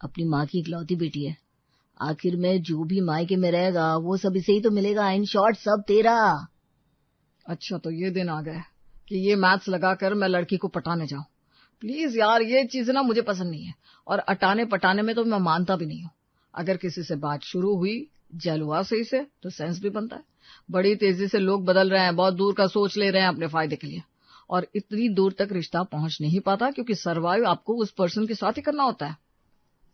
अपनी माँ की इकलौती बेटी है। आखिर में जो भी मायके में रहेगा वो सब इसे ही तो मिलेगा। इन शॉर्ट सब तेरा। अच्छा तो ये दिन आ गया कि ये मैथ्स लगाकर मैं लड़की को पटाने जाऊं। प्लीज यार, ये चीज ना मुझे पसंद नहीं है। और अटाने पटाने में तो मैं मानता भी नहीं हूँ। अगर किसी से बात शुरू हुई जल हुआ सही से तो सेंस भी बनता है। बड़ी तेजी से लोग बदल रहे हैं, बहुत दूर का सोच ले रहे हैं अपने फायदे के लिए। और इतनी दूर तक रिश्ता पहुंच नहीं पाता क्योंकि सर्वाइव आपको उस पर्सन के साथ ही करना होता है।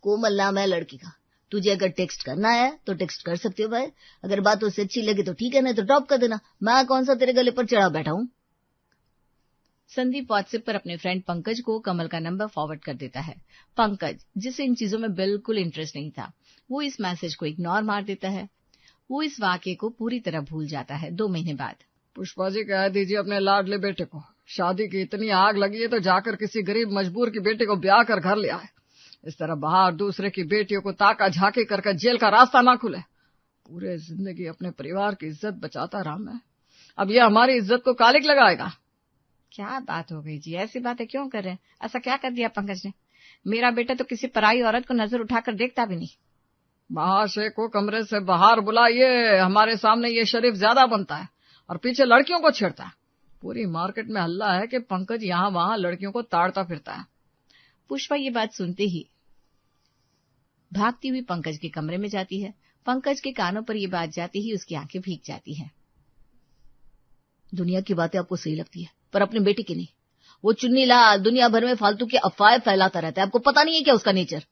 कोमल नाम है लड़की का। तुझे अगर टेक्स्ट करना है तो टेक्स्ट कर सकते हो भाई। अगर बात उससे अच्छी लगे तो ठीक है, नहीं तो ड्रॉप कर देना। मैं कौन सा तेरे गले पर चढ़ा बैठा हूँ। संदीप व्हाट्सएप पर अपने फ्रेंड पंकज को कमल का नंबर फॉरवर्ड कर देता है। पंकज, जिसे इन चीजों में बिल्कुल इंटरेस्ट नहीं था, वो इस मैसेज को इग्नोर मार देता है। वो इस वाक्य को पूरी तरह भूल जाता है। 2 महीने बाद पुष्पा जी कह दीजिए अपने लाडले बेटे को, शादी की इतनी आग लगी है तो जाकर किसी गरीब मजबूर की बेटी को ब्याह कर घर ले आए। इस तरह बाहर दूसरे की बेटियों को ताका झांकी करके जेल का रास्ता ना खुले। पूरे जिंदगी अपने परिवार की इज्जत बचाता रहा मैं, अब ये हमारी इज्जत को कालिक लगाएगा। क्या बात हो गई जी, ऐसी बातें क्यों कर रहे हैं? ऐसा क्या कर दिया पंकज ने? मेरा बेटा तो किसी पराई औरत को नजर उठाकर देखता भी नहीं। महाशय को कमरे से बाहर बुलाइए, हमारे सामने ये शरीफ ज्यादा बनता है और पीछे लड़कियों को छेड़ता है। पूरी मार्केट में हल्ला है कि पंकज यहाँ वहां लड़कियों को ताड़ता फिरता है। पुष्पा ये बात सुनते ही भागती हुई पंकज के कमरे में जाती है। पंकज के कानों पर ये बात जाती ही उसकी आंखें भीग जाती हैं। दुनिया की बातें आपको सही लगती है पर अपने बेटे की नहीं। वो चुन्नी लाल दुनिया भर में फालतू की अफवाहें फैलाता रहता है। आपको पता नहीं है क्या उसका नेचर।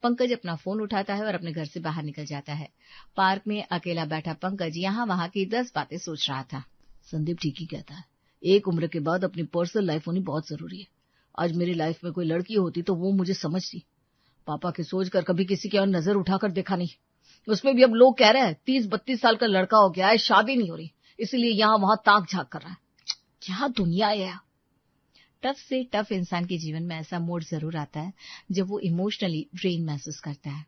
पंकज अपना फोन उठाता है और अपने घर से बाहर निकल जाता है। पार्क में अकेला बैठा पंकज यहाँ वहां की 10 बातें सोच रहा था। संदीप ठीक ही कहता है, एक उम्र के बाद अपनी पर्सनल लाइफ होनी बहुत जरूरी है। आज मेरी लाइफ में कोई लड़की होती तो वो मुझे समझती। पापा की सोचकर कभी किसी की और नजर उठाकर देखा नहीं। उसमें भी अब लोग कह रहे हैं 30-32 साल का लड़का हो गया है, शादी नहीं हो रही, इसलिए यहाँ वहां ताक झांक कर रहा है। क्या दुनिया है। टफ से टफ इंसान के जीवन में ऐसा मोड़ जरूर आता है जब वो इमोशनली ड्रेन महसूस करता है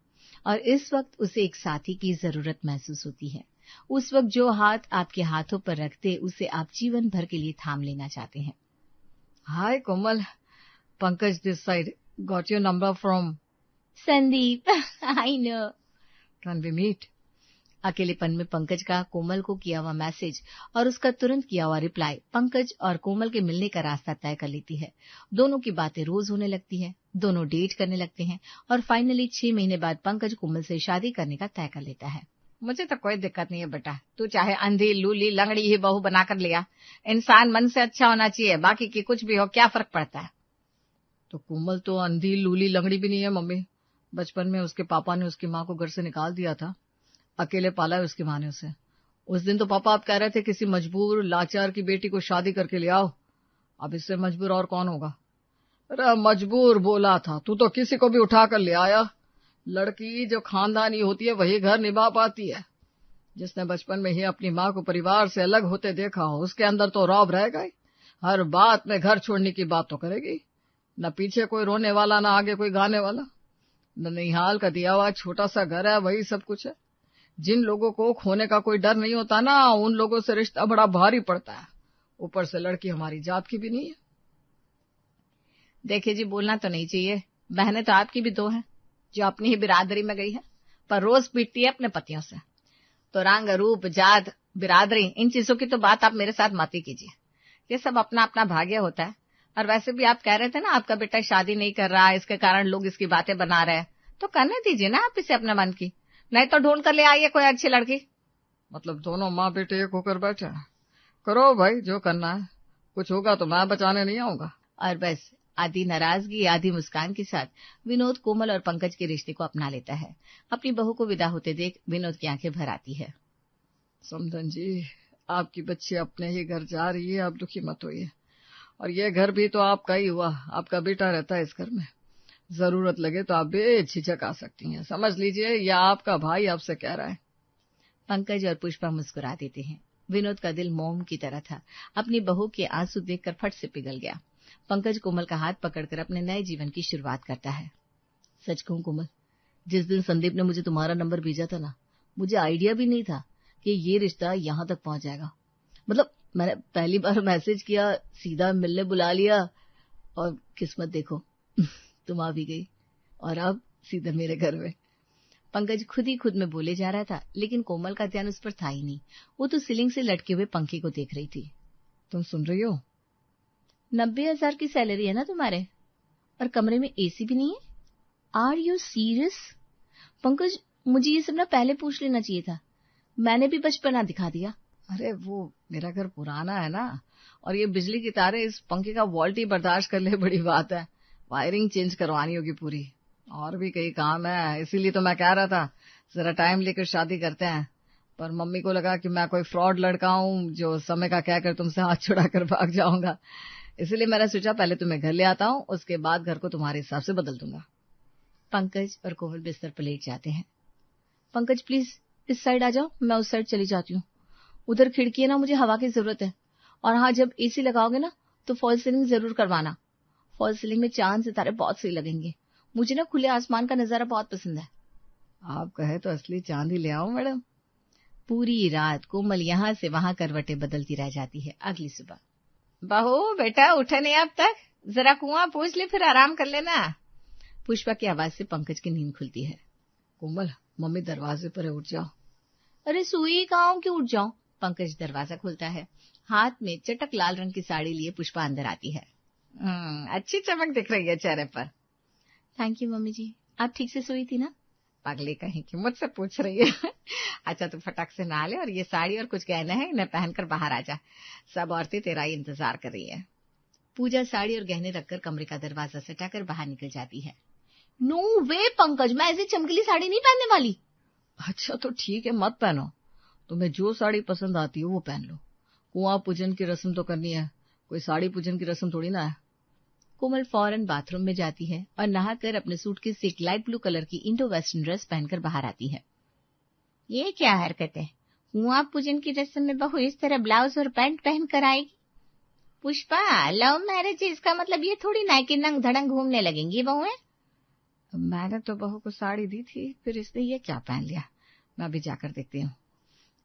और इस वक्त उसे एक साथी की जरूरत महसूस होती है। उस वक्त जो हाथ आपके हाथों पर रखते उसे आप जीवन भर के लिए थाम लेना चाहते हैं। Hi Komal, Pankaj this side, got your number from Sandeep. I know. Can we meet? अकेलेपन में पंकज का कोमल को किया हुआ मैसेज और उसका तुरंत किया हुआ रिप्लाई पंकज और कोमल के मिलने का रास्ता तय कर लेती है। दोनों की बातें रोज होने लगती है, दोनों डेट करने लगते हैं और फाइनली 6 महीने बाद पंकज कोमल से शादी करने का तय कर लेता है। मुझे तो कोई दिक्कत नहीं है बेटा, तू चाहे अंधी लूली लंगड़ी ही बहू बनाकर लिया, इंसान मन से अच्छा होना चाहिए, बाकी की कुछ भी हो क्या फर्क पड़ता है। तो कोमल तो अंधी लूली लंगड़ी भी नहीं है मम्मी। बचपन में उसके पापा ने उसकी माँ को घर से निकाल दिया था, अकेले पाला है उसकी माँ ने उसे। उस दिन तो पापा आप कह रहे थे किसी मजबूर लाचार की बेटी को शादी करके ले आओ। अब इससे मजबूर और कौन होगा? अरे मजबूर बोला था, तू तो किसी को भी उठा कर ले आया। लड़की जो खानदानी होती है वही घर निभा पाती है। जिसने बचपन में ही अपनी माँ को परिवार से अलग होते देखा हो उसके अंदर तो रौब रहेगा ही। हर बात में घर छोड़ने की बात तो करेगी। न पीछे कोई रोने वाला, न आगे कोई गाने वाला। ननिहाल का दिया हुआ छोटा सा घर है, वही सब कुछ है। जिन लोगों को खोने का कोई डर नहीं होता ना, उन लोगों से रिश्ता बड़ा भारी पड़ता है। ऊपर से लड़की हमारी जात की भी नहीं है। देखिए जी, बोलना तो नहीं चाहिए, बहनें तो आपकी भी 2 हैं जो अपनी ही बिरादरी में गई है पर रोज पीटती है अपने पतियों से। तो रंग रूप जात बिरादरी इन चीजों की तो बात आप मेरे साथ मत ही कीजिए। ये सब अपना अपना भाग्य होता है। और वैसे भी आप कह रहे थे ना आपका बेटा शादी नहीं कर रहा, इसके कारण लोग इसकी बातें बना रहे हैं, तो करने दीजिए ना आप इसे अपने मन की, नहीं तो ढूंढ कर ले आइए कोई अच्छी लड़की। मतलब दोनों माँ बेटे एक होकर बैठे हैं। करो भाई जो करना है, कुछ होगा तो मैं बचाने नहीं आऊंगा। और बस आधी नाराजगी आधी मुस्कान के साथ विनोद कोमल और पंकज के रिश्ते को अपना लेता है। अपनी बहू को विदा होते देख विनोद की आंखें भर आती है। समधन जी, आपकी बच्ची अपने ही घर जा रही है, आप दुखी मत होइए। और ये घर भी तो आपका ही हुआ, आपका बेटा रहता है इस घर में। जरूरत लगे तो आप बेझिझक आ सकती हैं। समझ लीजिए यह आपका भाई आपसे कह रहा है। पंकज और पुष्पा मुस्कुरा देते हैं। विनोद का दिल मोम की तरह था, अपनी बहू के आंसू देखकर फट से पिघल गया। पंकज कोमल का हाथ पकड़कर अपने नए जीवन की शुरुआत करता है। सच कहूं कोमल, जिस दिन संदीप ने मुझे तुम्हारा नंबर भेजा था ना, मुझे आइडिया भी नहीं था कि ये रिश्ता यहाँ तक पहुंच जाएगा। मतलब मैंने पहली बार मैसेज किया, सीधा मिलने बुला लिया और किस्मत देखो तुम आ भी गई। और अब सीधे मेरे घर में। पंकज खुद ही खुद में बोले जा रहा था, लेकिन कोमल का ध्यान उस पर था ही नहीं। वो तो सीलिंग से लटके हुए पंखे को देख रही थी। तुम सुन रही हो? 90,000 की सैलरी है ना तुम्हारे, और कमरे में एसी भी नहीं है? Are you serious? पंकज, मुझे ये सब ना पहले पूछ लेना चाहिए था। मैंने भी बचपना दिखा दिया। अरे वो मेरा घर पुराना है ना, और ये बिजली की तारें इस पंखे का वोल्ट ही बर्दाश्त कर ले, बड़ी बात है। वायरिंग चेंज करवानी होगी पूरी, और भी कई काम है। इसीलिए तो मैं कह रहा था जरा टाइम लेकर शादी करते हैं, पर मम्मी को लगा कि मैं कोई फ्रॉड लड़का हूँ जो समय का कहकर तुमसे हाथ छुड़ाकर भाग जाऊंगा। इसलिए मैंने सोचा पहले तुम्हें घर ले आता हूँ, उसके बाद घर को तुम्हारे हिसाब से बदल दूंगा। पंकज और कोमल बिस्तर पर लेट जाते हैं। पंकज प्लीज इस साइड आ जाओ, मैं उस साइड चली जाती हूँ। उधर खिड़की है ना, मुझे हवा की जरूरत है। और हाँ, जब एसी लगाओगे ना तो फॉल सीलिंग जरूर करवाना। फॉल सीलिंग में चांद सितारे बहुत सही लगेंगे। मुझे ना खुले आसमान का नजारा बहुत पसंद है। आप कहे तो असली चांद ही ले आओ मैडम। पूरी रात कोमल यहाँ से वहां करवटें बदलती रह जाती है। अगली सुबह, बहू बेटा उठे नहीं अब तक, जरा कुआं पूछ ले फिर आराम कर लेना। पुष्पा की आवाज से पंकज की नींद खुलती है। कोमल, मम्मी दरवाजे पर है, उठ जाओ। अरे सोई कहाँ हूं कि उठ जाऊं? पंकज दरवाजा खोलता है। हाथ में चटक लाल रंग की साड़ी लिए पुष्पा अंदर आती है। अच्छी चमक दिख रही है चेहरे पर। थैंक यू मम्मी जी, आप ठीक से सोई थी ना? पगली कहीं की मुझसे पूछ रही है। अच्छा तू फटाक से नहा ले, और ये साड़ी और कुछ गहने हैं, इन्हें पहनकर बाहर आ जा। सब औरतें तेरा ही इंतजार कर रही है। पूजा साड़ी और गहने रखकर कमरे का दरवाजा सटाकर बाहर निकल जाती है। नो वे पंकज, मैं ऐसी चमकीली साड़ी नहीं पहनने वाली। अच्छा तो ठीक है, मत पहनो। तुम्हें जो साड़ी पसंद आती हो वो पहन लो। कुआं पूजन की रस्म तो करनी है, कोई साड़ी पूजन की रस्म थोड़ी ना है। कोमल फौरन बाथरूम में जाती है और नहाकर अपने सूटकेस से एक लाइट ब्लू कलर की इंडो वेस्टर्न ड्रेस पहनकर बाहर आती है। ये क्या हरकत है? कुआं पूजन की रस्म में बहू इस तरह ब्लाउज और पैंट पहन कर आएगी? पुष्पा, लव मैरिज इसका मतलब ये थोड़ी ना कि नंग धड़ंग घूमने लगेंगी बहुएं। मैंने तो बहू को साड़ी दी थी, फिर इसने ये क्या पहन लिया। मैं अभी जाकर देखती हूँ।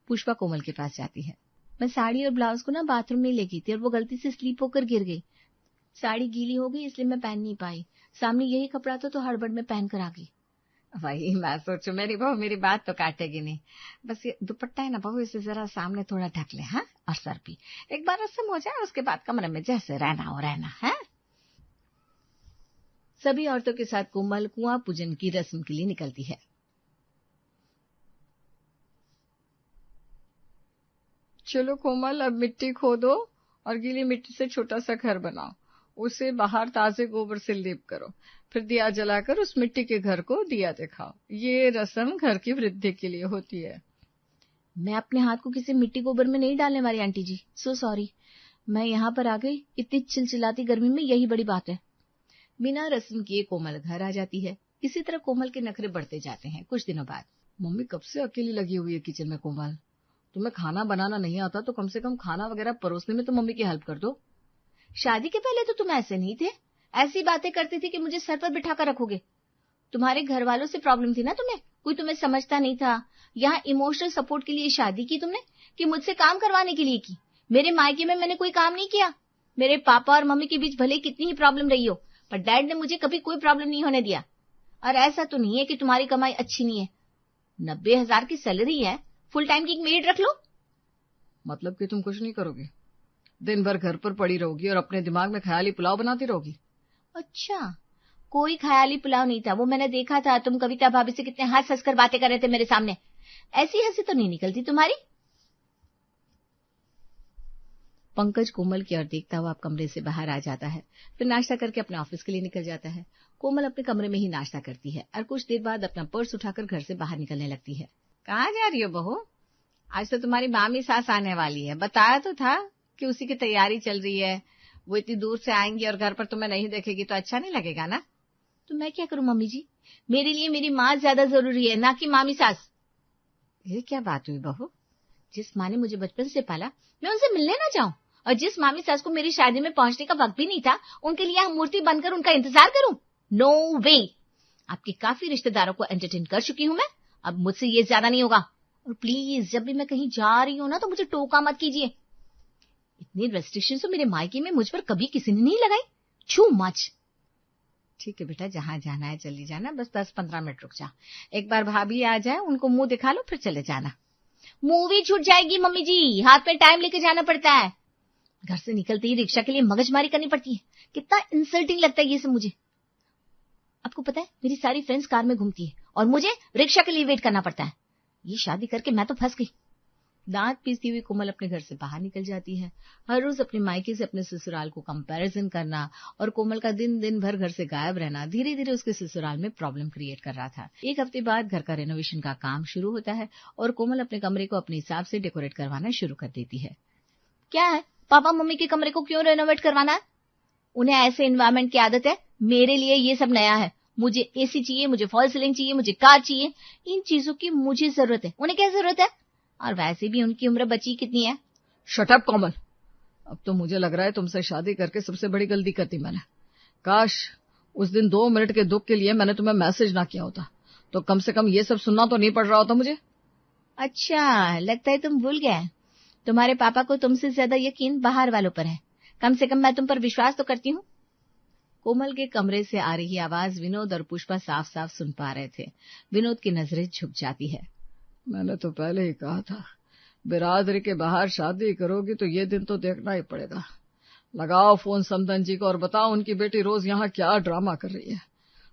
पुष्पा कोमल के पास जाती है। मैं साड़ी और ब्लाउज को ना बाथरूम में ले गई थी और वो गलती से स्लीप होकर गिर गई। साड़ी गीली हो गई इसलिए मैं पहन नहीं पाई। सामने यही कपड़ा था तो हड़बड़ में पहन कर आ गई। वही मैं सोचू मेरी बहू मेरी बात तो काटेगी नहीं। बस ये दुपट्टा है ना बहू, इसे जरा सामने थोड़ा ढक ले। हाँ, और सर भी एक बार रस्म हो जाए, उसके बाद कमरे में जैसे रहना हो रहना है। सभी औरतों के साथ कोमल कुआं पूजन की रस्म के लिए निकलती है। चलो कोमल, अब मिट्टी खोदो और गीली मिट्टी से छोटा सा घर बनाओ। उसे बाहर ताजे गोबर से लेप करो, फिर दिया जलाकर उस मिट्टी के घर को दिया दिखाओ। ये रस्म घर की वृद्धि के लिए होती है। मैं अपने हाथ को किसी मिट्टी गोबर में नहीं डालने वाली आंटी जी, सो सॉरी। मैं यहाँ पर आ गई, इतनी चिलचिलाती गर्मी में यही बड़ी बात है। बिना रस्म किए कोमल घर आ जाती है। इसी तरह कोमल के नखरे बढ़ते जाते हैं। कुछ दिनों बाद, मम्मी कब से अकेली लगी हुई है किचन में। कोमल, तुम्हें खाना बनाना नहीं आता तो कम से कम खाना वगैरह परोसने में तो मम्मी की हेल्प कर दो। शादी के पहले तो तुम ऐसे नहीं थे, ऐसी बातें करती थी कि मुझे सर पर बिठा कर रखोगे। तुम्हारे घर वालों से प्रॉब्लम थी ना तुम्हें, कोई तुम्हें समझता नहीं था। यहाँ इमोशनल सपोर्ट के लिए शादी की तुमने कि मुझसे काम करवाने के लिए की? मेरे मायके में मैंने कोई काम नहीं किया। मेरे पापा और मम्मी के बीच भले कितनी ही प्रॉब्लम रही हो, पर डैड ने मुझे कभी कोई प्रॉब्लम नहीं होने दिया। और ऐसा तो नहीं है कि तुम्हारी कमाई अच्छी नहीं है। 90,000 की सैलरी है, फुल टाइम की एक मेड रख लो। मतलब कि तुम कुछ नहीं करोगी, दिन भर घर पर पड़ी रहोगी और अपने दिमाग में ख्याली पुलाव बनाती रहोगी। अच्छा, कोई ख्याली पुलाव नहीं था, वो मैंने देखा था। तुम कविता भाभी से कितने हंस हंस कर बातें कर रहे थे मेरे सामने। ऐसी हंसी तो नहीं निकलती तुम्हारी। पंकज कोमल की ओर देखता हुआ कमरे से बाहर आ जाता है, फिर नाश्ता करके अपने ऑफिस के लिए निकल जाता है। कोमल अपने कमरे में ही नाश्ता करती है और कुछ देर बाद अपना पर्स उठाकर घर से बाहर निकलने लगती है। कहाँ जा रही हो बहू? आज तो तुम्हारी मामी सास आने वाली है। बताया तो था कि उसी की तैयारी चल रही है। वो इतनी दूर से आएंगी और घर पर तुम्हें नहीं देखेगी तो अच्छा नहीं लगेगा ना। तो मैं क्या करूं मम्मी जी, मेरे लिए मेरी माँ ज्यादा जरूरी है, ना कि मामी सास। ये क्या बात हुई बहू? जिस माँ ने मुझे बचपन से पाला, मैं उनसे मिलने ना जाऊं? और जिस मामी सास को मेरी शादी में पहुंचने का वक्त भी नहीं था, उनके लिए मूर्ति बनकर उनका इंतजार करूं? नो वे। आपके काफी रिश्तेदारों को एंटरटेन कर चुकी हूं मैं, अब मुझसे ये ज्यादा नहीं होगा। और प्लीज जब भी मैं कहीं जा रही हूं ना तो मुझे टोका मत कीजिए। इतनी रेस्ट्रिक्शन तो मेरे मायके में मुझ पर कभी किसी ने नहीं लगाई। छू मच। ठीक है बेटा, जहाँ जाना है चली जाना, बस 10-15 मिनट रुक जा। एक बार भाभी आ जाए, उनको मुंह दिखा लो, फिर चले जाना। मूवी छूट जाएगी मम्मी जी, हाथ में टाइम लेके जाना पड़ता है। घर से निकलते ही रिक्शा के लिए मगजमारी करनी पड़ती है। कितना इंसल्टिंग लगता है ये सब मुझे। आपको पता है मेरी सारी फ्रेंड्स कार में घूमती है और मुझे रिक्शा के लिए वेट करना पड़ता है। ये शादी करके मैं तो फंस गई। दांत पीसती हुई कोमल अपने घर से बाहर निकल जाती है। हर रोज अपने मायके से अपने ससुराल को कंपैरिजन करना और कोमल का दिन भर घर से गायब रहना धीरे धीरे उसके ससुराल में प्रॉब्लम क्रिएट कर रहा था। एक हफ्ते बाद घर का रेनोवेशन का काम शुरू होता है और कोमल अपने कमरे को अपने हिसाब से डेकोरेट करवाना शुरू कर देती है। क्या है, पापा मम्मी के कमरे को क्यों रेनोवेट करवाना है? उन्हें ऐसे एनवायरमेंट की आदत है, मेरे लिए ये सब नया है। मुझे एसी चाहिए, मुझे फॉल सीलिंग चाहिए, मुझे कार चाहिए। इन चीजों की मुझे जरूरत है, उन्हें क्या जरूरत है? और वैसे भी उनकी उम्र बची कितनी है। शट अप कोमल, अब तो मुझे लग रहा है तुमसे शादी करके सबसे बड़ी गलती कर दी मैंने। काश उस दिन 2 मिनट के दुख के लिए मैंने तुम्हें मैसेज ना किया होता, तो कम से कम ये सब सुनना तो नहीं पड़ रहा होता मुझे। अच्छा, लगता है तुम भूल गए। तुम्हारे पापा को तुमसे ज्यादा यकीन बाहर वालों पर है। कम से कम मैं तुम पर विश्वास तो करती हूँ। कोमल के कमरे से आ रही आवाज विनोद और पुष्पा साफ साफ सुन पा रहे थे। विनोद की नजरें झुक जाती है। मैंने तो पहले ही कहा था, बिरादरी के बाहर शादी करोगी तो ये दिन तो देखना ही पड़ेगा। लगाओ फोन समदन जी को और बताओ उनकी बेटी रोज यहाँ क्या ड्रामा कर रही है।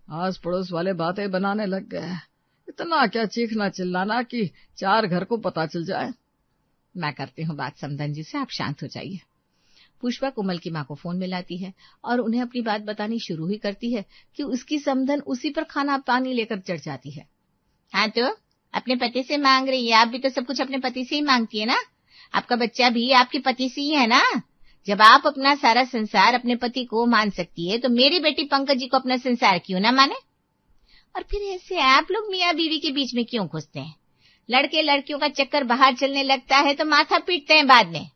आस पड़ोस वाले बातें बनाने लग गए हैं। इतना क्या चीखना चिल्लाना कि 4 घर को पता चल जाए। मैं करती हूँ बात समदन जी से, आप शांत हो जाइए। पुष्पा कोमल की माँ को फोन मिलाती है और उन्हें अपनी बात बतानी शुरू ही करती है कि उसकी समधन उसी पर खाना पानी लेकर चढ़ जाती है। हाँ तो अपने पति से मांग रही है, आप भी तो सब कुछ अपने पति से ही मांगती है ना। आपका बच्चा भी आपके पति से ही है ना। जब आप अपना सारा संसार अपने पति को मान सकती है तो मेरी बेटी पंकज जी को अपना संसार क्यों ना माने। और फिर ऐसे आप लोग मियाँ बीवी के बीच में क्यों घुसते हैं? लड़के लड़कियों का चक्कर बाहर चलने लगता है तो माथा पीटते हैं बाद में।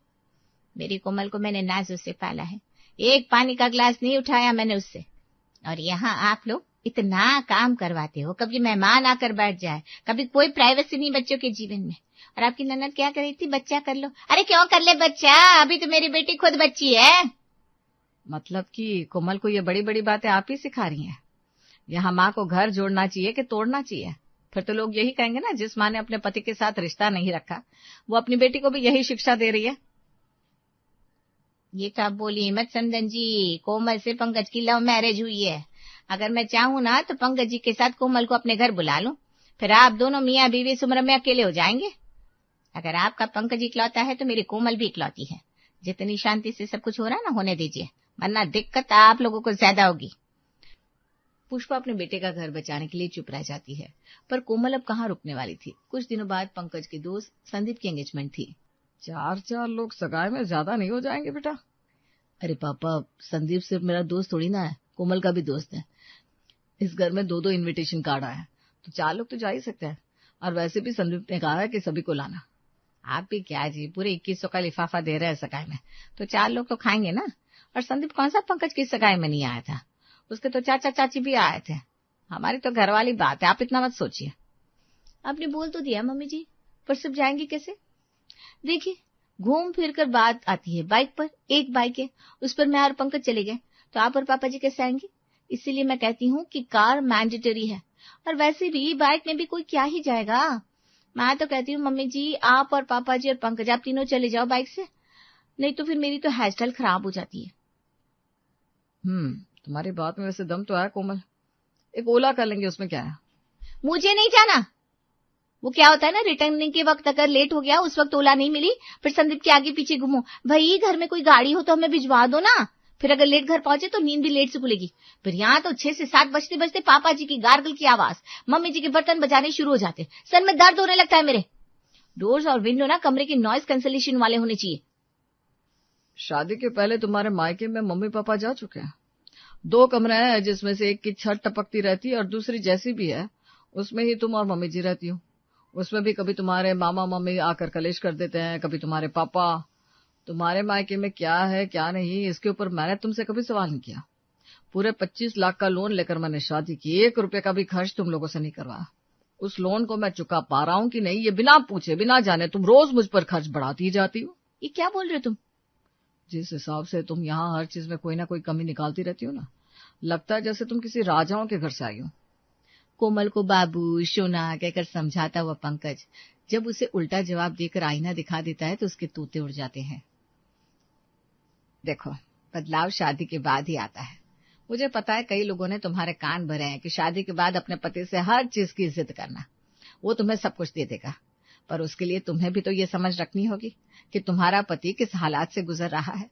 मेरी कोमल को मैंने नाजुक से पाला है, एक पानी का ग्लास नहीं उठाया मैंने उससे। और यहाँ आप लोग इतना काम करवाते हो, कभी मेहमान आकर बैठ जाए, कभी कोई प्राइवेसी नहीं बच्चों के जीवन में। और आपकी ननद क्या कर रही थी, बच्चा कर लो। अरे क्यों कर ले बच्चा, अभी तो मेरी बेटी खुद बच्ची है। मतलब कि कोमल को ये बड़ी बड़ी बातें आप ही सिखा रही हैं। यहाँ माँ को घर जोड़ना चाहिए कि तोड़ना चाहिए? फिर तो लोग यही कहेंगे ना, जिस माँ ने अपने पति के साथ रिश्ता नहीं रखा वो अपनी बेटी को भी यही शिक्षा दे रही है। ये तो आप बोली हिम्मत समदन जी, कोमल से पंकज की लव मैरिज हुई है। अगर मैं चाहूँ ना तो पंकज जी के साथ कोमल को अपने घर बुला लूं, फिर आप दोनों मियाँ बीवी इस उम्र में अकेले हो जाएंगे। अगर आपका पंकज इकलौता है तो मेरी कोमल भी इकलौती है। जितनी शांति से सब कुछ हो रहा है ना, होने दीजिए, वरना दिक्कत आप लोगों को ज्यादा होगी। पुष्पा अपने बेटे का घर बचाने के लिए चुप रह जाती है, पर कोमल अब कहाँ रुकने वाली थी। कुछ दिनों बाद पंकज के दोस्त संदीप की एंगेजमेंट थी। 4 लोग सगाई में ज्यादा नहीं हो जाएंगे बेटा? अरे पापा, संदीप सिर्फ मेरा दोस्त थोड़ी ना है, कोमल का भी दोस्त है। इस घर में 2-2 इनविटेशन कार्ड आए हैं, तो 4 लोग तो जा ही सकते हैं। और वैसे भी संदीप ने कहा है कि सभी को लाना। आप भी क्या जी, पूरे 2100 का लिफाफा दे रहे हैं सगाई में, तो 4 लोग तो खाएंगे ना। और संदीप कौन सा पंकज की सगाई में नहीं आया था, उसके तो चाचा चाची भी आए थे। हमारी तो घर वाली बात है, आप इतना मत सोचिए। आपने बोल तो दिया मम्मी जी, पर सब जाएंगे कैसे? देखिए, घूम फिर कर बात आती है बाइक पर। एक बाइक है, उस पर मैं और पंकज चले गए तो आप और पापा जी कैसे आएंगे? इसीलिए मैं कहती हूँ कि कार मैंडेटरी है। और वैसे भी बाइक में भी कोई क्या ही जाएगा। मैं तो कहती हूँ मम्मी जी, आप और पापा जी और पंकज आप तीनों चले जाओ बाइक से, नहीं तो फिर मेरी तो हेयर स्टाइल खराब हो जाती है। तुम्हारी बात में वैसे दम तो है कोमल। एक ओला कर लेंगे, उसमें क्या है। मुझे नहीं जाना। वो क्या होता है ना, रिटर्निंग के वक्त अगर लेट हो गया, उस वक्त ओला नहीं मिली, फिर संदीप के आगे पीछे घूमो। भाई घर में कोई गाड़ी हो तो हमें भिजवा दो ना, फिर अगर लेट घर पहुंचे तो नींद भी लेट से खुलेगी। फिर यहाँ तो 6 से 7 बजते बजते पापा जी की गार्गल की आवाज, मम्मी जी के बर्तन बजाने शुरू हो जाते, सर में दर्द होने लगता है मेरे। डोर्स और विंडो ना कमरे की नॉइज कैंसलेशन वाले होने चाहिए। शादी के पहले तुम्हारे मायके में मम्मी पापा जा चुके हैं। 2 कमरे हैं, जिसमें से एक की छत टपकती रहती है और दूसरी जैसी भी है उसमें ही तुम और मम्मी जी रहती हो। उसमें भी कभी तुम्हारे मामा मम्मी आकर कलेश कर देते हैं, कभी तुम्हारे पापा। तुम्हारे मायके में क्या है क्या नहीं, इसके ऊपर मैंने तुमसे कभी सवाल नहीं किया। पूरे 25 लाख का लोन लेकर मैंने शादी की, 1 रुपए का भी खर्च तुम लोगों से नहीं करवाया। उस लोन को मैं चुका पा रहा हूँ कि नहीं, ये बिना पूछे बिना जाने तुम रोज मुझ पर खर्च बढ़ाती जाती हो। ये क्या बोल रहे हो तुम? जिस हिसाब से तुम यहाँ हर चीज में कोई ना कोई कमी निकालती रहती हो ना, लगता है जैसे तुम किसी राजाओं के घर से आई हो। कोमल को बाबू सोना कहकर समझाता हुआ पंकज जब उसे उल्टा जवाब देकर आईना दिखा देता है तो उसके तोते उड़ जाते हैं। देखो, बदलाव शादी के बाद ही आता है। मुझे पता है कई लोगों ने तुम्हारे कान भरे हैं कि शादी के बाद अपने पति से हर चीज की इज्जत करना, वो तुम्हें सब कुछ दे देगा, पर उसके लिए तुम्हें भी तो ये समझ रखनी होगी कि तुम्हारा पति किस हालात से गुजर रहा है।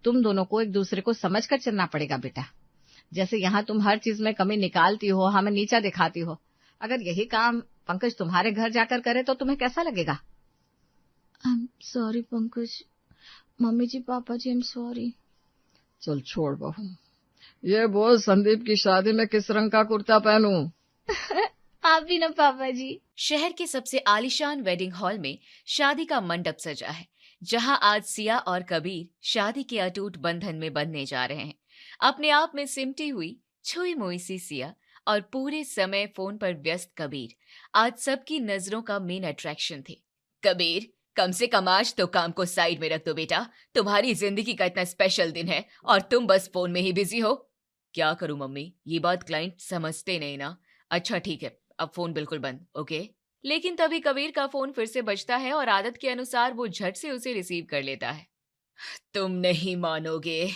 तुम दोनों को एक दूसरे को समझ कर चलना पड़ेगा बेटा। जैसे यहाँ तुम हर चीज में कमी निकालती हो, हमें नीचा दिखाती हो, अगर यही काम पंकज तुम्हारे घर जाकर करे तो तुम्हें कैसा लगेगा? I am sorry Pankaj, mummy ji, papa ji, I am sorry. चल छोड़ बहू, ये बोल संदीप की शादी में किस रंग का कुर्ता पहनूं? आप भी ना पापा जी। शहर के सबसे आलीशान वेडिंग हॉल में शादी का मंडप सजा है, जहां आज सिया और कबीर शादी के अटूट बंधन में बंधने जा रहे हैं। अपने आप में सिमटी हुई छुई मुई सी सिया और पूरे समय फोन पर व्यस्त कबीर आज सबकी नजरों का मेन अट्रैक्शन थे। कबीर, कम से कम आज तो काम को साइड में रख दो बेटा। तुम्हारी जिंदगी का इतना स्पेशल दिन है और तुम बस फोन में ही बिजी हो। क्या करूं मम्मी, ये बात क्लाइंट समझते नहीं ना। अच्छा ठीक है, अब फोन बिल्कुल बंद, ओके। लेकिन तभी कबीर का फोन फिर से बजता है और आदत के अनुसार वो झट से उसे रिसीव कर लेता है। तुम नहीं मानोगे।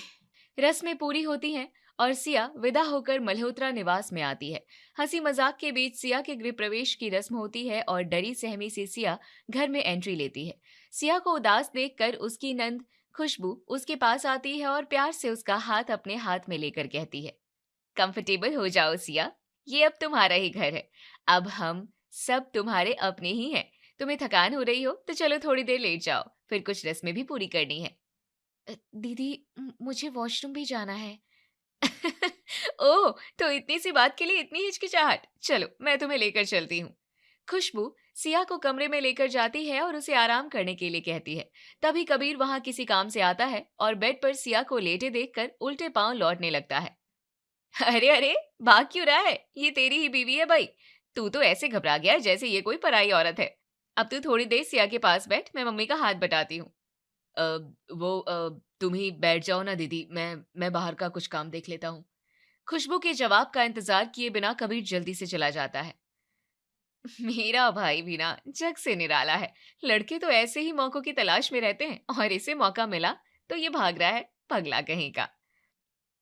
रस्में पूरी होती हैं और सिया विदा होकर मल्होत्रा निवास में आती है। हंसी मजाक के बीच सिया के गृह प्रवेश की रस्म होती है और डरी सहमी सी सिया घर में एंट्री लेती है। सिया को उदास देखकर उसकी नंद खुशबू उसके पास आती है और प्यार से उसका हाथ अपने हाथ में लेकर कहती है, कंफर्टेबल हो जाओ सिया, ये अब तुम्हारा ही घर है। अब हम सब तुम्हारे अपने ही हैं। तुम्हें थकान हो रही हो तो चलो थोड़ी देर लेट जाओ, फिर कुछ रस्में भी पूरी करनी है। दीदी, मुझे वॉशरूम भी जाना है। ओह, तो इतनी सी बात के लिए इतनी हिचकिचाहट? चलो मैं तुम्हें लेकर चलती हूँ। खुशबू सिया को कमरे में लेकर जाती है और उसे आराम करने के लिए कहती है। तभी कबीर वहां किसी काम से आता है और बेड पर सिया को लेटे देखकर उल्टे पांव लौटने लगता है। अरे अरे, भाग क्यों रहा है? ये तेरी ही बीवी है भाई। तू तो ऐसे घबरा गया जैसे ये कोई पराई औरत है। अब तू थोड़ी देर सिया के पास बैठ, मैं मम्मी का हाथ बटाती हूँ। तुम ही बैठ जाओ ना दीदी, मैं बाहर का कुछ काम देख लेता हूँ। खुशबू के जवाब का इंतजार किए बिना कबीर जल्दी से चला जाता है। मेरा भाई भी ना जग से निराला है। लड़के तो ऐसे ही मौकों की तलाश में रहते हैं और इसे मौका मिला तो ये भाग रहा है, पगला कहीं का।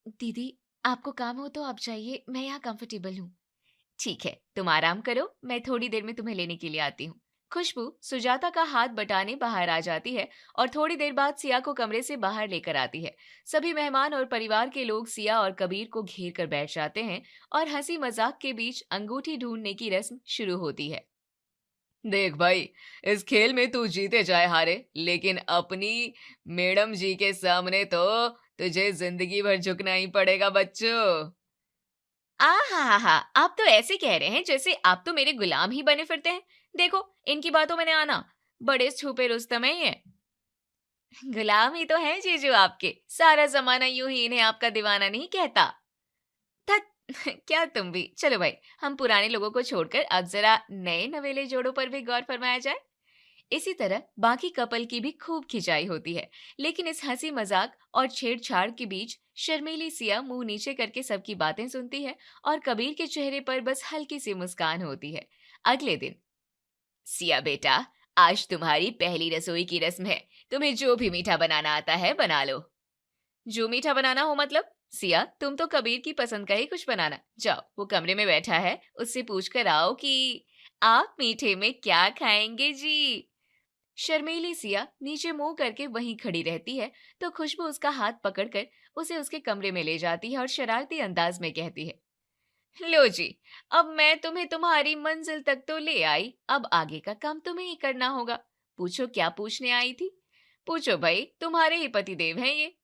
दीदी, आपको काम हो तो आप जाइए, मैं यहाँ कंफर्टेबल हूँ। ठीक है, तुम आराम करो, मैं थोड़ी देर में तुम्हें लेने के लिए आती हूँ। खुशबू सुजाता का हाथ बटाने बाहर आ जाती है और थोड़ी देर बाद सिया को कमरे से बाहर लेकर आती है। सभी मेहमान और परिवार के लोग सिया और कबीर को घेर कर बैठ जाते हैं और हंसी मजाक के बीच अंगूठी ढूंढने की रस्म शुरू होती है। देख भाई, इस खेल में तू जीते चाहे हारे, लेकिन अपनी मैडम जी के सामने तो तुझे जिंदगी भर झुकना ही पड़ेगा बच्चों। हा, आप तो ऐसे कह रहे हैं जैसे आप तो मेरे गुलाम ही बने फिरते हैं। देखो, इनकी बातों में न आना, बड़े छुपे रुस्तम है ये। गुलाम ही तो है जीजू आपके, सारा जमाना यूं ही इन्हें आपका दीवाना नहीं कहता। क्या तुम भी। चलो भाई, हम पुराने लोगों को छोड़कर अब जरा नए नवेले जोड़ों पर भी गौर फरमाया जाए। इसी तरह बाकी कपल की भी खूब खिंचाई होती है, लेकिन इस हंसी मजाक और छेड़छाड़ के बीच शर्मीली सिया मुंह नीचे करके सबकी बातें सुनती है और कबीर के चेहरे पर बस हल्की सी मुस्कान होती है। अगले दिन, सिया बेटा, आज तुम्हारी पहली रसोई की रस्म है। तुम्हें जो भी मीठा बनाना आता है बना लो। जो मीठा बनाना हो मतलब? सिया, तुम तो कबीर की पसंद का ही कुछ बनाना। जाओ, वो कमरे में बैठा है, उससे पूछ कर आओ कि आप मीठे में क्या खाएंगे जी। शर्मीली सिया नीचे मुंह करके वहीं खड़ी रहती है तो खुशबू उसका हाथ पकड़कर उसे उसके कमरे में ले जाती है और शरारती अंदाज में कहती है, लो जी, अब मैं तुम्हें तुम्हारी मंजिल तक तो ले आई, अब आगे का काम तुम्हें ही करना होगा। पूछो क्या पूछने आई थी? पूछो भाई, तुम्हारे ही पतिदेव हैं ये।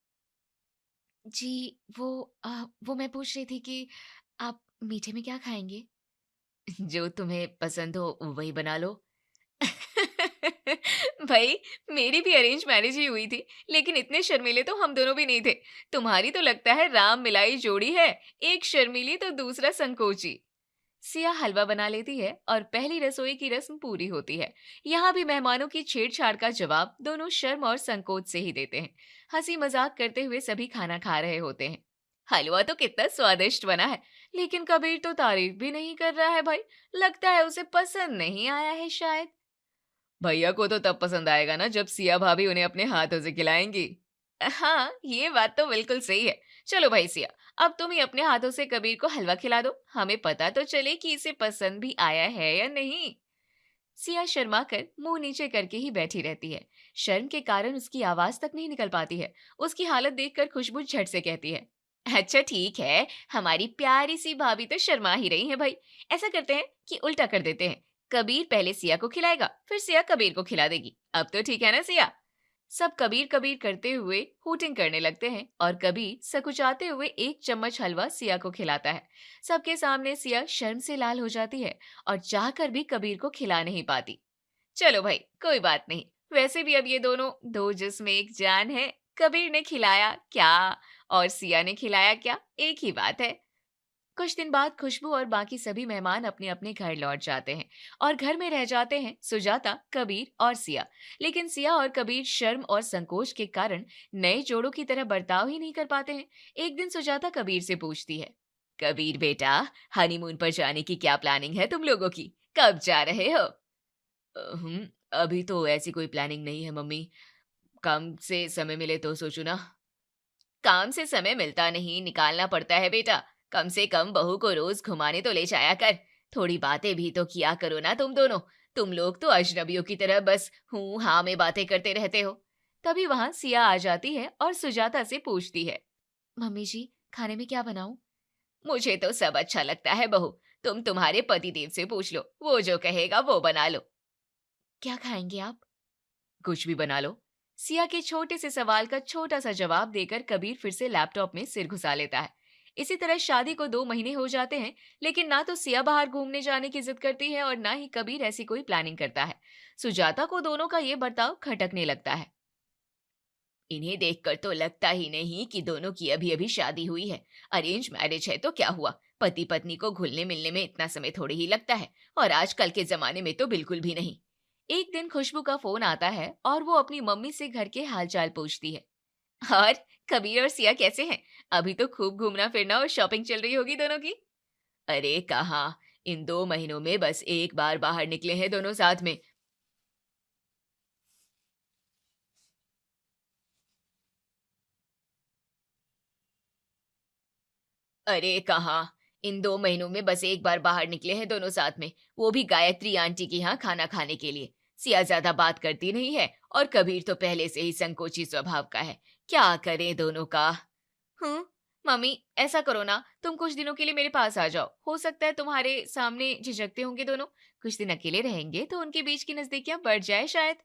जी, वो मैं पूछ रही थी कि आप मीठे में क्या खाएंगे? जो तुम्हें पसंद हो वही बना लो। भाई, मेरी भी अरेंज मैरिज ही हुई थी, लेकिन इतने शर्मीले तो हम दोनों भी नहीं थे। तुम्हारी तो लगता है राम मिलाई जोड़ी है, एक शर्मीली तो दूसरा संकोची। सिया हलवा बना लेती है और पहली रसोई की रस्म पूरी होती है। यहाँ भी मेहमानों की छेड़छाड़ का जवाब दोनों शर्म और संकोच से ही देते हैं। हंसी मजाक करते हुए सभी खाना खा रहे होते हैं। हलवा तो कितना स्वादिष्ट बना है, लेकिन कबीर तो तारीफ भी नहीं कर रहा है भाई। लगता है उसे पसंद नहीं आया है शायद। भैया को तो तब पसंद आएगा ना जब सिया भाभी उन्हें अपने हाथों से खिलाएंगी। हाँ, ये बात तो बिल्कुल सही है। चलो भाई सिया, अब तुम ही अपने हाथों से कबीर को हलवा खिला दो, हमें पता तो चले कि इसे पसंद भी आया है या नहीं। सिया शर्मा कर मुंह नीचे करके ही बैठी रहती है। शर्म के कारण उसकी आवाज तक नहीं निकल पाती है। उसकी हालत देखकर खुशबू झट से कहती है, अच्छा ठीक है, हमारी प्यारी सी भाभी तो शर्मा ही रही है भाई। ऐसा करते हैं कि उल्टा कर देते हैं, कबीर पहले सिया को खिलाएगा, फिर सिया कबीर को खिला देगी। अब तो ठीक है ना सिया? सब कबीर कबीर करते हुए हूटिंग करने लगते हैं और कबीर सकुचाते हुए एक चम्मच हलवा सिया को खिलाता है। सबके सामने सिया शर्म से लाल हो जाती है और चाहकर भी कबीर को खिला नहीं पाती। चलो भाई, कोई बात नहीं, वैसे भी अब ये दोनों दो जिस्म एक जान है। कबीर ने खिलाया क्या और सिया ने खिलाया क्या, एक ही बात है। कुछ दिन बाद खुशबू और बाकी सभी मेहमान अपने अपने घर लौट जाते हैं और घर में रह जाते हैं सुजाता, कबीर और सिया। लेकिन सिया और कबीर शर्म और संकोच के कारण नए जोड़ों की तरह बर्ताव ही नहीं कर पाते हैं। एक दिन सुजाता कबीर से पूछती है, कबीर बेटा, हनीमून पर जाने की क्या प्लानिंग है तुम लोगों की? कब जा रहे हो? अभी तो ऐसी कोई प्लानिंग नहीं है मम्मी, काम से समय मिले तो सोचू ना। काम से समय मिलता नहीं, निकालना पड़ता है बेटा। कम से कम बहू को रोज घुमाने तो ले जाया कर, थोड़ी बातें भी तो किया करो ना तुम दोनों। तुम लोग तो अजनबियों की तरह बस हूँ हाँ में बातें करते रहते हो। तभी वहां सिया आ जाती है और सुजाता से पूछती है, मम्मी जी खाने में क्या बनाऊं? मुझे तो सब अच्छा लगता है बहू, तुम तुम्हारे पतिदेव से पूछ लो, वो जो कहेगा वो बना लो। क्या खाएंगे आप? कुछ भी बना लो। सिया के छोटे से सवाल का छोटा सा जवाब देकर कबीर फिर से लैपटॉप में सिर घुसा लेता है। इसी तरह शादी को 2 महीने हो जाते हैं, लेकिन ना तो सिया बाहर घूमने जाने की जिद करती है और ना ही कबीर ऐसी कोई प्लानिंग करता है। सुजाता को दोनों का ये बर्ताव खटकने लगता है। इन्हें देखकर तो लगता ही नहीं कि दोनों की अभी अभी शादी हुई है। अरेंज मैरिज है तो क्या हुआ, पति पत्नी को घुलने मिलने में इतना समय थोड़ी ही लगता है, और आजकल के जमाने में तो बिल्कुल भी नहीं। एक दिन खुशबू का फोन आता है और वो अपनी मम्मी से घर के हालचाल पूछती है। और कबीर और सिया कैसे हैं? अभी तो खूब घूमना फिरना और शॉपिंग चल रही होगी दोनों की। अरे कहाँ, इन 2 महीनों में बस एक बार बाहर निकले हैं दोनों साथ में। अरे कहाँ, इन 2 महीनों में बस एक बार बाहर निकले हैं दोनों साथ में, वो भी गायत्री आंटी के यहाँ खाना खाने के लिए। सिया ज्यादा बात करती नहीं है और कबीर तो पहले से ही संकोची स्वभाव का है। क्या करें दोनों का। मम्मी ऐसा करो ना, तुम कुछ दिनों के लिए मेरे पास आ जाओ, हो सकता है तुम्हारे सामने झिझकते होंगे दोनों, कुछ दिन अकेले रहेंगे तो उनके बीच की नजदीकियां बढ़ जाए शायद।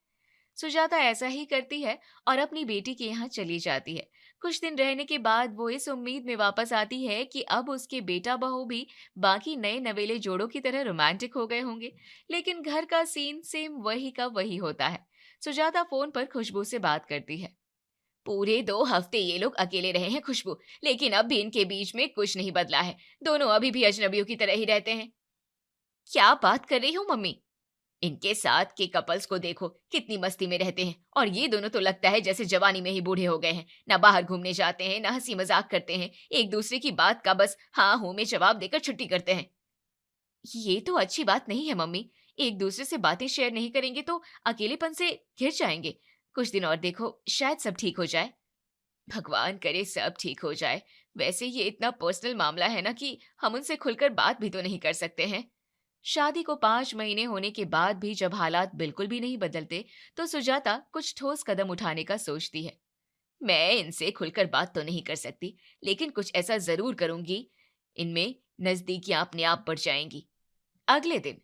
सुजाता ऐसा ही करती है और अपनी बेटी के यहाँ चली जाती है। कुछ दिन रहने के बाद वो इस उम्मीद में वापस आती है कि अब उसके बेटा बहू भी बाकी नए नवेले जोड़ों की तरह रोमांटिक हो गए होंगे, लेकिन घर का सीन सेम वही का वही होता है। सुजाता फोन पर खुशबू से बात करती है। पूरे 2 हफ्ते ये लोग अकेले रहे हैं खुशबू, लेकिन अब भी इनके बीच में कुछ नहीं बदला है, दोनों अभी भी अजनबियों की तरह ही रहते हैं। क्या बात कर रही हो मम्मी? इनके साथ के कपल्स को देखो, कितनी मस्ती में रहते हैं, और ये दोनों तो लगता है जैसे जवानी में ही बूढ़े हो गए हैं। ना बाहर घूमने जाते हैं, ना हंसी मजाक करते हैं, एक दूसरे की बात का बस हाँ हूं में जवाब देकर छुट्टी करते हैं। ये तो अच्छी बात नहीं है मम्मी, एक दूसरे से बातें शेयर नहीं करेंगे तो अकेलेपन से घिर जाएंगे। कुछ दिन और देखो, शायद सब ठीक हो जाए। भगवान करे सब ठीक हो जाए। वैसे ये इतना पर्सनल मामला है ना कि हम उनसे खुलकर बात भी तो नहीं कर सकते हैं। शादी को 5 महीने होने के बाद भी जब हालात बिल्कुल भी नहीं बदलते, तो सुजाता कुछ ठोस कदम उठाने का सोचती है। मैं इनसे खुलकर बात तो नहीं कर सकती, लेकिन कुछ ऐसा जरूर करूंगी, इनमें नजदीकियां अपने आप बढ़ जाएंगी। अगले दिन,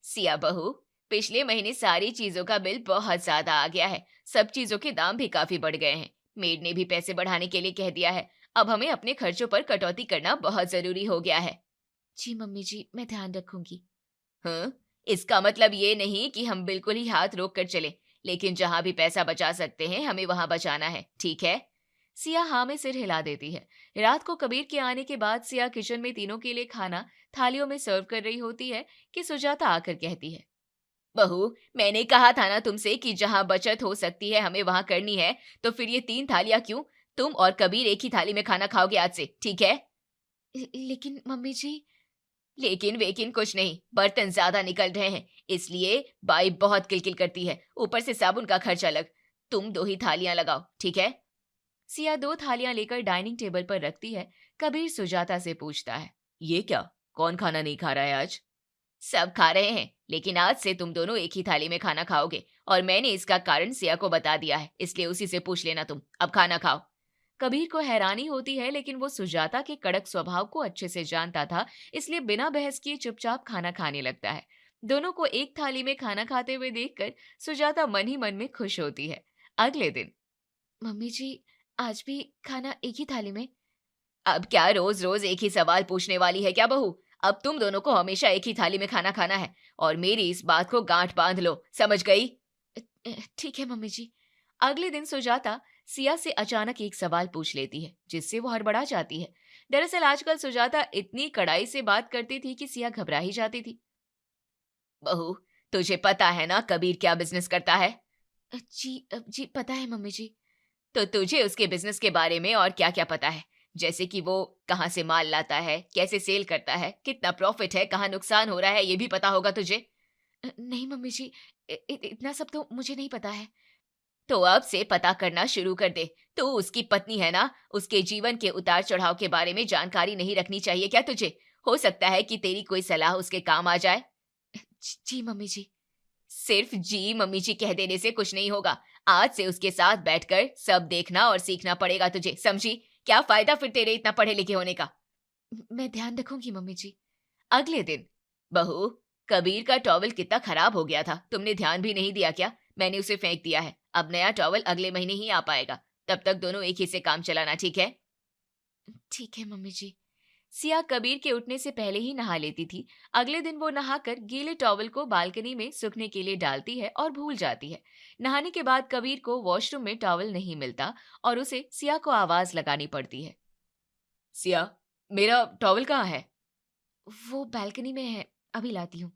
सिया बहू, पिछले महीने सारी चीजों का बिल बहुत ज्यादा आ गया है, सब चीजों के दाम भी काफी बढ़ गए हैं। मेड ने भी पैसे बढ़ाने के लिए कह दिया है, अब हमें अपने खर्चों पर कटौती करना बहुत जरूरी हो गया है। जी मम्मी जी, मैं ध्यान रखूंगी। हाँ, इसका मतलब ये नहीं कि हम बिल्कुल ही हाथ रोक कर चले, लेकिन जहां भी पैसा बचा सकते हैं हमें वहां बचाना है, ठीक है? सिया हाँ में सिर हिला देती है। रात को कबीर के आने के बाद सिया किचन में तीनों के लिए खाना थालियों में सर्व कर रही होती है कि सुजाता आकर कहती है, बहू, मैंने कहा था ना तुमसे कि जहां बचत हो सकती है हमें वहां करनी है, तो फिर ये 3 थालियां क्यों? तुम और कबीर एक ही थाली में खाना खाओगे आज से, ठीक है? लेकिन मम्मी जी। लेकिन वेकिन कुछ नहीं, बर्तन ज्यादा निकल रहे हैं इसलिए बाई बहुत किलकिल करती है, ऊपर से साबुन का खर्च अलग। तुम 2 ही थालियां लगाओ, ठीक है? सिया 2 थालियां लेकर डाइनिंग टेबल पर रखती है। कबीर सुजाता से पूछता है, ये क्या, कौन खाना नहीं खा रहा है आज? सब खा रहे हैं, लेकिन आज से तुम दोनों एक ही थाली में खाना खाओगे और मैंने इसका कारण सिया को बता दिया है, इसलिए उसी से पूछ लेना तुम। अब खाना खाओ। कबीर को हैरानी होती है, लेकिन वो सुजाता के कड़क स्वभाव को अच्छे से जानता था, इसलिए बिना बहस किए चुपचाप खाना खाने लगता है। दोनों को एक थाली में खाना खाते हुए देखकर सुजाता मन ही मन में खुश होती है। अगले दिन, मम्मी जी, आज भी खाना एक ही थाली में? अब क्या रोज रोज एक ही सवाल पूछने वाली है क्या बहू? अब तुम दोनों को हमेशा एक ही थाली में खाना खाना है और मेरी इस बात को गांठ बांध लो, समझ गई? ठीक है मम्मी जी। अगले दिन सुजाता सिया से अचानक एक सवाल पूछ लेती है, जिससे वो हड़बड़ा जाती है। दरअसल आजकल सुजाता इतनी कड़ाई से बात करती थी कि सिया घबरा ही जाती थी। बहू, तुझे पता है ना कबीर क्या बिजनेस करता है? जी पता है मम्मी जी। तो तुझे उसके बिजनेस के बारे में और क्या क्या पता है? जैसे कि वो कहाँ से माल लाता है, कैसे सेल करता है, कितना प्रॉफिट है, कहाँ नुकसान हो रहा है, ये भी पता होगा तुझे? नहीं मम्मी जी, इतना सब तो मुझे नहीं पता है। तो अब से पता करना शुरू कर दे। तू उसकी पत्नी है ना, उसके जीवन के उतार चढ़ाव के बारे में जानकारी नहीं रखनी चाहिए क्या तुझे? हो सकता है कि तेरी कोई सलाह उसके काम आ जाए। जी मम्मी जी। सिर्फ जी मम्मी जी कह देने से कुछ नहीं होगा। आज से उसके साथ बैठकर सब देखना और सीखना पड़ेगा तुझे, समझी? क्या फायदा फिर तेरे इतना पढ़े लिखे होने का? मैं ध्यान रखूंगी मम्मी जी। अगले दिन, बहू, कबीर का टॉवल कितना खराब हो गया था, तुमने ध्यान भी नहीं दिया क्या? मैंने उसे फेंक दिया है, अब नया टॉवल अगले महीने ही आ पाएगा, तब तक दोनों एक ही से काम चलाना, ठीक है? ठीक है मम्मी जी। सिया कबीर के उठने से पहले ही नहा लेती थी। अगले दिन वो नहाकर गीले टॉवल को बालकनी में सूखने के लिए डालती है और भूल जाती है। नहाने के बाद कबीर को वॉशरूम में टॉवल नहीं मिलता और उसे सिया को आवाज लगानी पड़ती है। सिया, मेरा टॉवल कहाँ है? वो बालकनी में है, अभी लाती हूँ।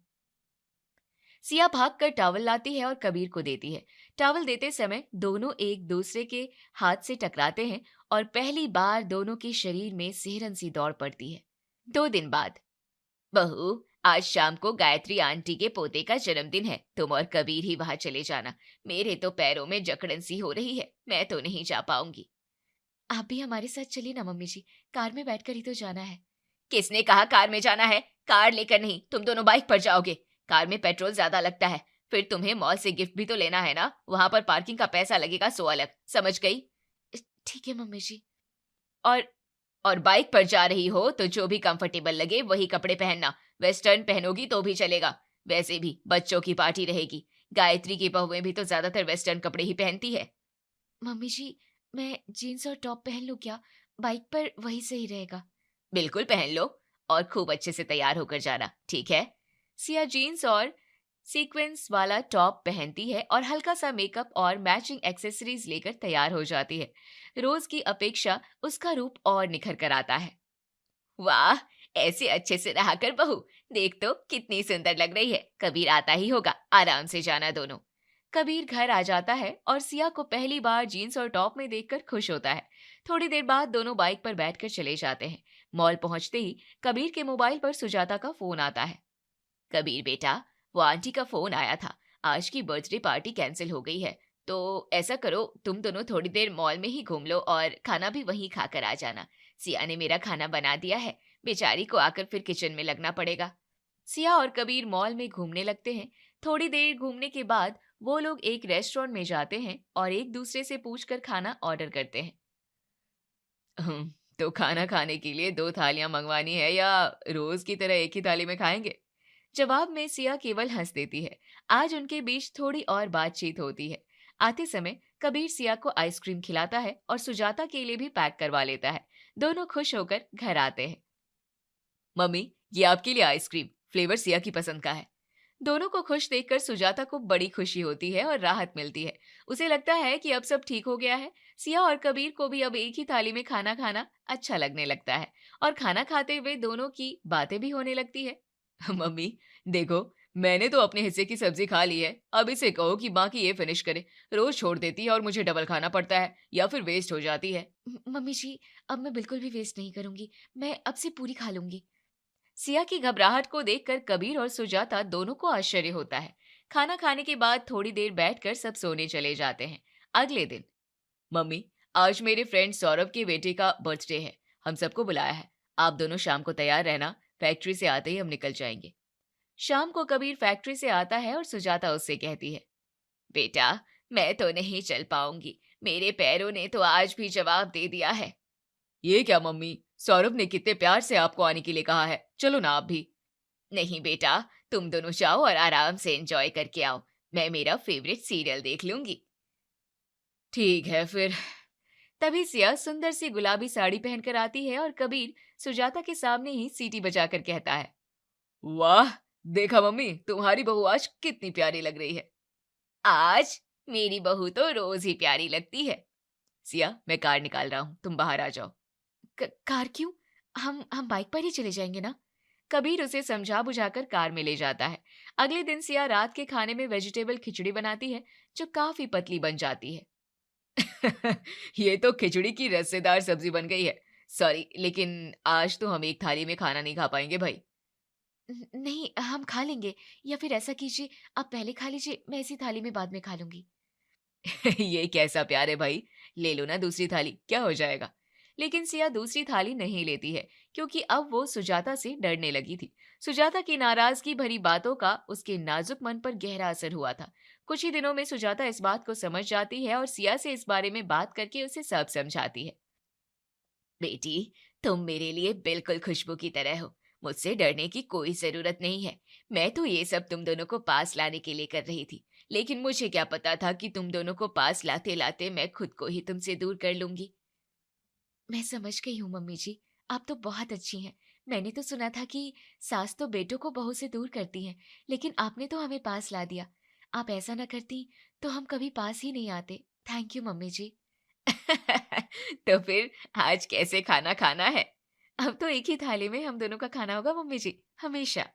सिया भागकर टॉवल लाती है और कबीर को देती है। टॉवल देते समय दोनों एक दूसरे के हाथ से टकराते हैं और पहली बार दोनों के शरीर में सिहरन सी दौड़ पड़ती है। 2 दिन बाद, बहू, आज शाम को गायत्री आंटी के पोते का जन्मदिन है, तुम और कबीर ही वहां चले जाना। मेरे तो पैरों में जकड़न सी हो रही है, मैं तो नहीं जा पाऊंगी। आप भी हमारे साथ चलिए ना मम्मी जी, कार में बैठकर ही तो जाना है। किसने कहा कार में जाना है? कार लेकर नहीं, तुम दोनों बाइक पर जाओगे। कार में पेट्रोल ज्यादा लगता है, फिर तुम्हें मॉल से गिफ्ट भी तो लेना है ना, वहां पर पार्किंग का पैसा लगेगा, सो अलग, समझ गई? ठीक है मम्मी जी। और बाइक पर जा रही हो तो जो भी कंफर्टेबल लगे वही कपड़े पहनना। वेस्टर्न पहनोगी तो भी चलेगा, वैसे भी बच्चों की पार्टी रहेगी। गायत्री की बहुएं भी तो ज्यादातर वेस्टर्न कपड़े ही पहनती है। मम्मी जी, मैं जीन्स और टॉप पहन लूं क्या? बाइक पर वही सही रहेगा। बिल्कुल पहन लो और खूब अच्छे से तैयार होकर जाना, ठीक है? सिया जीन्स और सीक्वेंस वाला टॉप पहनती है और हल्का सा मेकअप और मैचिंग एक्सेसरीज लेकर तैयार हो जाती है। रोज की अपेक्षा उसका रूप और निखर कर आता है। वाह, ऐसे अच्छे से रहा कर बहू, देख तो कितनी सुंदर लग रही है। कबीर आता ही होगा, आराम से जाना दोनों। कबीर घर आ जाता है और सिया को पहली बार जीन्स और टॉप में देखकर खुश होता है। थोड़ी देर बाद दोनों बाइक पर बैठकर चले जाते हैं। मॉल पहुंचते ही कबीर के मोबाइल पर सुजाता का फोन आता है। कबीर बेटा, वो आंटी का फोन आया था, आज की बर्थडे पार्टी कैंसिल हो गई है, तो ऐसा करो तुम दोनों थोड़ी देर मॉल में ही घूम लो और खाना भी वहीं खाकर आ जाना। सिया ने मेरा खाना बना दिया है, बेचारी को आकर फिर किचन में लगना पड़ेगा। सिया और कबीर मॉल में घूमने लगते हैं। थोड़ी देर घूमने के बाद वो लोग एक रेस्टोरेंट में जाते हैं और एक दूसरे से पूछकर खाना ऑर्डर करते हैं। तो खाना खाने के लिए 2 थालियां मंगवानी है या रोज की तरह एक ही थाली में खाएंगे? जवाब में सिया केवल हंस देती है। आज उनके बीच थोड़ी और बातचीत होती है। आते समय कबीर सिया को आइसक्रीम खिलाता है और सुजाता के लिए भी पैक करवा लेता है। दोनों खुश होकर घर आते हैं। मम्मी, ये आपके लिए आइसक्रीम, फ्लेवर सिया की पसंद का है। दोनों को खुश देखकर सुजाता को बड़ी खुशी होती है और राहत मिलती है। उसे लगता है कि अब सब ठीक हो गया है। सिया और कबीर को भी अब एक ही थाली में खाना खाना अच्छा लगने लगता है और खाना खाते हुए दोनों की बातें भी होने लगती है। मम्मी देखो, मैंने तो अपने हिस्से की सब्जी खा ली है, अब इसे कहो कि बाकी ये फिनिश करे। रोज छोड़ देती है और मुझे डबल खाना पड़ता है या फिर वेस्ट हो जाती है। मम्मी जी, अब मैं बिल्कुल भी वेस्ट नहीं करूंगी, मैं अब से पूरी खा लूंगी। सिया की घबराहट को देखकर कबीर और सुजाता दोनों को आश्चर्य होता है। खाना खाने के बाद थोड़ी देर बैठकर सब सोने चले जाते हैं। अगले दिन, मम्मी, आज मेरे फ्रेंड सौरभ के बेटे का बर्थडे है, हम सबको बुलाया है। आप दोनों शाम को तैयार रहना, फैक्ट्री से आते ही हम निकल जाएंगे। शाम को कबीर फैक्ट्री से आता है और सुजाता उससे कहती है, बेटा, मैं तो नहीं चल पाऊंगी, मेरे पैरों ने तो आज भी जवाब दे दिया है। ये क्या मम्मी, सौरभ ने कितने प्यार से आपको आने के लिए कहा है, चलो ना आप भी। नहीं बेटा, तुम दोनों जाओ और आराम से एंजॉय करके आओ, मैं मेरा फेवरेट सीरियल देख लूंगी। ठीक है फिर। तभी सिया सुंदर सी गुलाबी साड़ी पहनकर आती है और कबीर सुजाता के सामने ही सीटी बजाकर कहता है, वाह, देखा मम्मी, तुम्हारी बहू आज कितनी प्यारी लग रही है। आज मेरी बहू तो रोज ही प्यारी लगती है। सिया, मैं कार निकाल रहा हूँ, तुम बाहर आ जाओ। कार क्यों? हम बाइक पर ही चले जाएंगे ना? कबीर उसे समझा बुझाकर कार में ले जाता है। अगले दिन सिया रात के खाने में वेजिटेबल खिचड़ी बनाती है, जो काफी पतली बन जाती है। ये तो खिचड़ी की रसेदार सब्जी बन गई है। सॉरी, लेकिन आज तो हम एक थाली में खाना नहीं खा पाएंगे भाई। नहीं, हम खा लेंगे, या फिर ऐसा कीजिए, आप पहले खा लीजिए, मैं इसी थाली में बाद में खा लूंगी। ये कैसा प्यार है भाई, ले लो ना दूसरी थाली, क्या हो जाएगा। लेकिन सिया दूसरी थाली नहीं लेती है, क्योंकि अब वो सुजाता से डरने लगी थी। सुजाता की नाराजगी भरी बातों का उसके नाजुक मन पर गहरा असर हुआ था। कुछ ही दिनों में सुजाता इस बात को समझ जाती है और सिया से इस बारे में बात करके उसे सब समझाती है। बेटी, तुम मेरे लिए बिल्कुल खुशबू की तरह हो, मुझसे डरने की कोई जरूरत नहीं है। मैं तो ये सब तुम दोनों को पास लाने के लिए कर रही थी, लेकिन मुझे क्या पता था कि तुम दोनों को पास लाते लाते मैं खुद को ही तुमसे दूर कर लूंगी। मैं समझ गई हूँ मम्मी जी, आप तो बहुत अच्छी हैं। मैंने तो सुना था कि सास तो बेटों को बहू से दूर करती हैं, लेकिन आपने तो हमें पास ला दिया। आप ऐसा न करती तो हम कभी पास ही नहीं आते। थैंक यू मम्मी जी। तो फिर आज कैसे खाना खाना है? अब तो एक ही थाली में हम दोनों का खाना होगा मम्मी जी, हमेशा।